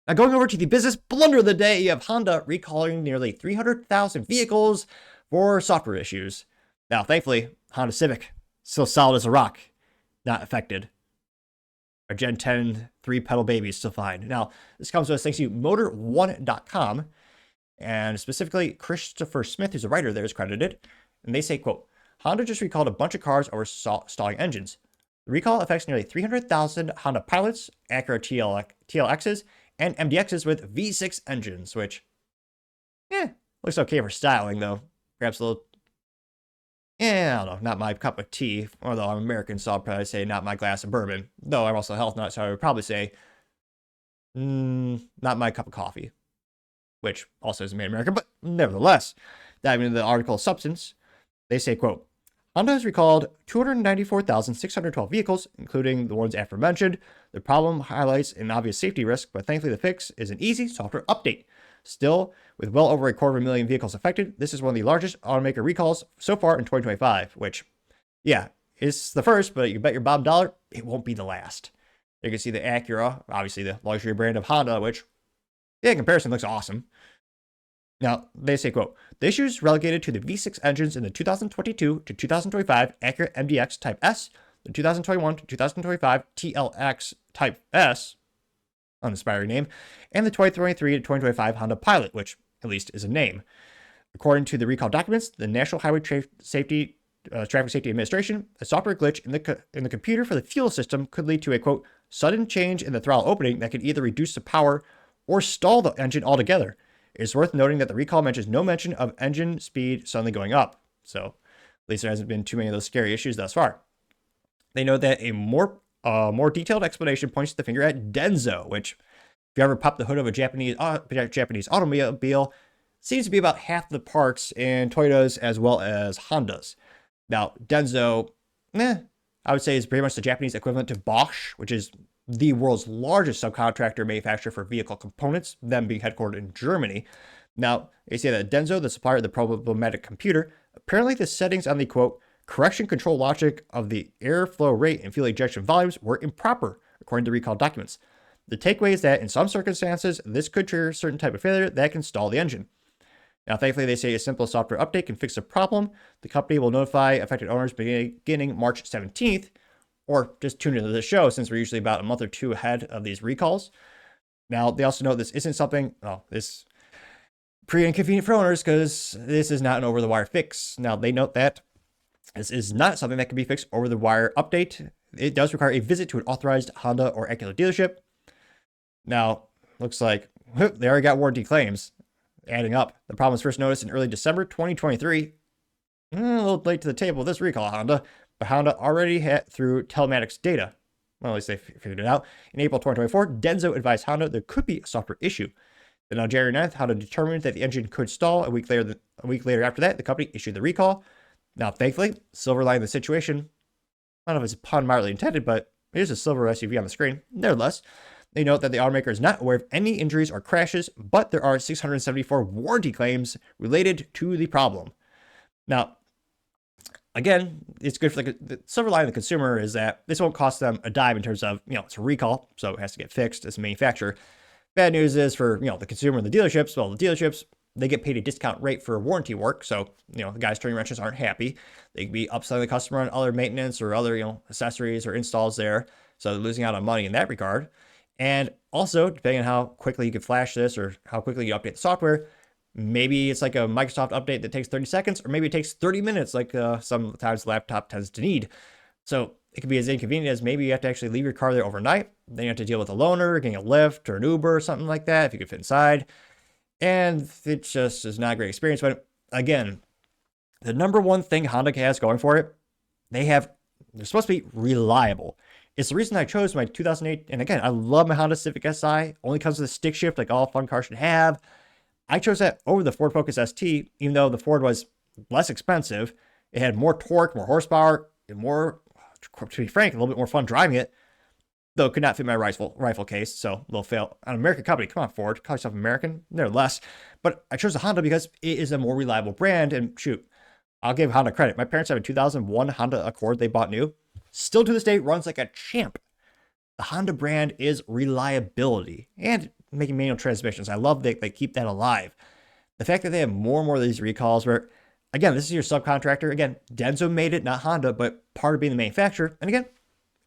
Now, going over to the business blunder of the day, you have Honda recalling nearly 300,000 vehicles for software issues. Now, thankfully, Honda Civic, still solid as a rock, not affected. Our Gen 10 3-pedal baby is still fine. Now, this comes to us thanks to Motor1.com, and specifically Christopher Smith, who's a writer there, is credited. And they say, quote, Honda just recalled a bunch of cars over stalling engines. The recall affects nearly 300,000 Honda Pilots, Acura TLXs, and MDXs with V6 engines, which, looks okay for styling, though. Perhaps a little, I don't know, not my cup of tea. Although I'm American, so I'll probably say not my glass of bourbon. Though I'm also a health nut, so I would probably say, not my cup of coffee. Which also isn't made in America, but nevertheless, diving into the article substance, they say, quote, Honda has recalled 294,612 vehicles, including the ones aforementioned. The problem highlights an obvious safety risk, but thankfully the fix is an easy software update. Still, with well over 250,000 vehicles affected, this is one of the largest automaker recalls so far in 2025, which, is the first, but you bet your bottom dollar, it won't be the last. You can see the Acura, obviously the luxury brand of Honda, which, in comparison, looks awesome. Now, they say, quote, the issues relegated to the V6 engines in the 2022 to 2025 Acura MDX Type S, the 2021 to 2025 TLX Type S, uninspiring name, and the 2023 to 2025 Honda Pilot, which at least is a name. According to the recall documents, the National Highway Traffic Safety Administration, a software glitch in the computer for the fuel system could lead to a, quote, sudden change in the throttle opening that could either reduce the power or stall the engine altogether. It is worth noting that the recall mentions no mention of engine speed suddenly going up. So at least there hasn't been too many of those scary issues thus far. They note that a more detailed explanation points the finger at Denso, which, if you ever pop the hood of a Japanese automobile, seems to be about half the parts in Toyotas as well as Hondas. Now, Denso, I would say is pretty much the Japanese equivalent to Bosch, which is the world's largest subcontractor manufacturer for vehicle components, them being headquartered in Germany. Now, they say that Denso, the supplier of the problematic computer, apparently the settings on the, quote, correction control logic of the airflow rate and fuel ejection volumes were improper, according to recall documents. The takeaway is that in some circumstances, this could trigger a certain type of failure that can stall the engine. Now, thankfully, they say a simple software update can fix the problem. The company will notify affected owners beginning March 17th, or just tune into the show since we're usually about a month or two ahead of these recalls. Now, they also note this isn't something, this pretty inconvenient for owners because this is not an over-the-wire fix. Now, they note that this is not something that can be fixed over-the-wire update. It does require a visit to an authorized Honda or Acura dealership. Now, looks like they already got warranty claims adding up. The problem was first noticed in early December 2023. A little late to the table with this recall, Honda. But Honda already had through telematics data. Well, at least they figured it out. In April 2024, Denso advised Honda there could be a software issue. Then on January 9th, Honda determined that the engine could stall. A week later after that, the company issued the recall. Now, thankfully, silver lining the situation. I don't know if it's a pun mildly intended, but here's a silver SUV on the screen. Nevertheless, they note that the automaker is not aware of any injuries or crashes, but there are 674 warranty claims related to the problem. Now, again, it's good for the silver lining of the consumer is that this won't cost them a dime in terms of, it's a recall, so it has to get fixed as a manufacturer. Bad news is for, the consumer and the dealerships. Well, the dealerships, they get paid a discount rate for warranty work. So, the guys turning wrenches aren't happy. They can be upselling the customer on other maintenance or other, accessories or installs there. So they're losing out on money in that regard. And also, depending on how quickly you can flash this or how quickly you update the software, maybe it's like a Microsoft update that takes 30 seconds, or maybe it takes 30 minutes, like sometimes the laptop tends to need. So it could be as inconvenient as maybe you have to actually leave your car there overnight. Then you have to deal with a loaner, getting a Lyft or an Uber or something like that, if you could fit inside. And it just is not a great experience. But again, the number one thing Honda has going for it, they're supposed to be reliable. It's the reason I chose my 2008. And again, I love my Honda Civic Si. Only comes with a stick shift like all fun cars should have. I chose that over the Ford Focus ST, even though the Ford was less expensive. It had more torque, more horsepower, and more, to be frank, a little bit more fun driving it. Though it could not fit my rifle case, so a little fail. An American company, come on, Ford, call yourself American. They're less. But I chose the Honda because it is a more reliable brand. And shoot, I'll give Honda credit. My parents have a 2001 Honda Accord they bought new. Still to this day runs like a champ. The Honda brand is reliability. And making manual transmissions. I love that they keep that alive. The fact that they have more and more of these recalls where, again, this is your subcontractor. Again, Denso made it, not Honda, but part of being the manufacturer. And again,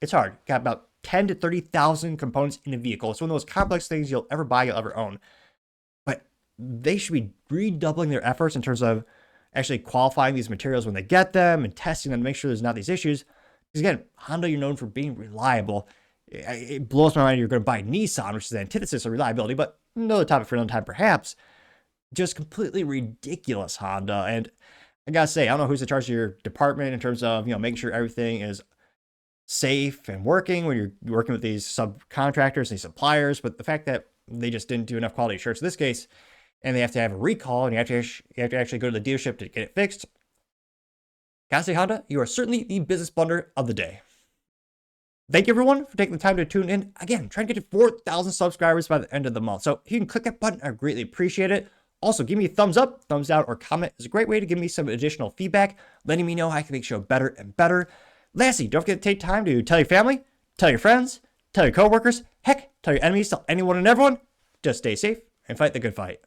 it's hard. Got about 10 to 30,000 components in a vehicle. It's one of the most complex things you'll ever buy, you'll ever own. But they should be redoubling their efforts in terms of actually qualifying these materials when they get them and testing them to make sure there's not these issues. Because again, Honda, you're known for being reliable. It blows my mind you're going to buy Nissan, which is the antithesis of reliability, but another topic for another time perhaps. Just completely ridiculous, Honda. And I gotta say, I don't know who's in charge of your department in terms of, making sure everything is safe and working when you're working with these subcontractors and these suppliers, but the fact that they just didn't do enough quality assurance in this case, and they have to have a recall, and you have to actually go to the dealership to get it fixed. Gotta say, Honda, you are certainly the business blunder of the day. Thank you, everyone, for taking the time to tune in. Again, trying to get to 4,000 subscribers by the end of the month. So if you can click that button, I greatly appreciate it. Also, give me a thumbs up, thumbs down, or comment. It's a great way to give me some additional feedback, letting me know how I can make the show better and better. Lastly, don't forget to take time to tell your family, tell your friends, tell your coworkers, heck, tell your enemies, tell anyone and everyone. Just stay safe and fight the good fight.